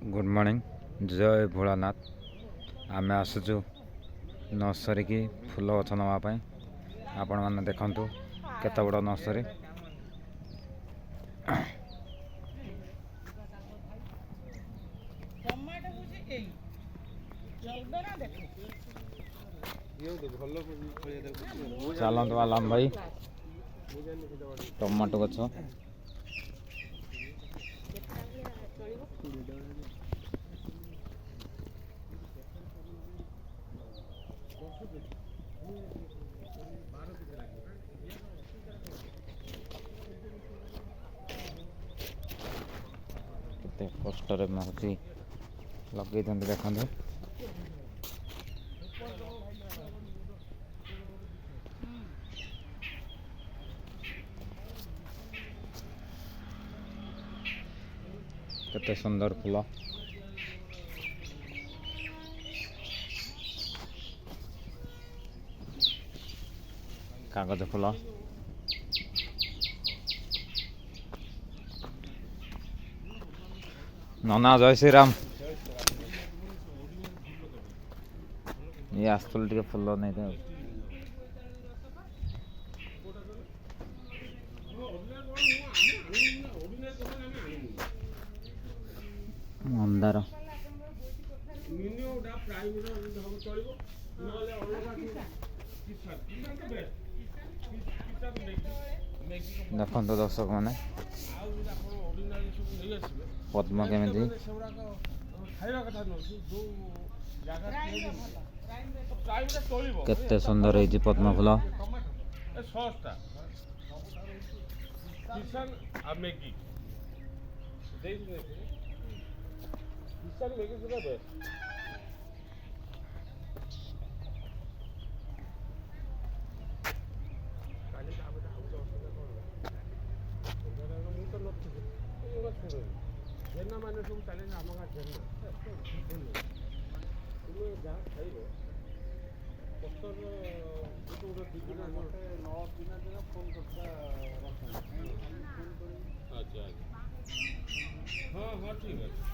Good morning. जय भोलानाथ। आमे आसुचु nursery की फूल गछ नवापाई। आपण मैंने देखु केते बड़ नर्सरी। चलतु आलम भाई टमाटो गछ केते कष्ट हूँ लगे देखते केते सुंदर फूल। कागज फूल नना जय श्री राम। ये आसुल टे फूल नहीं थे मंदार देखो दर्शक मैंने पद्म केमी केते सुंदर है पद्म फूल। हाँ हाँ ठीक है।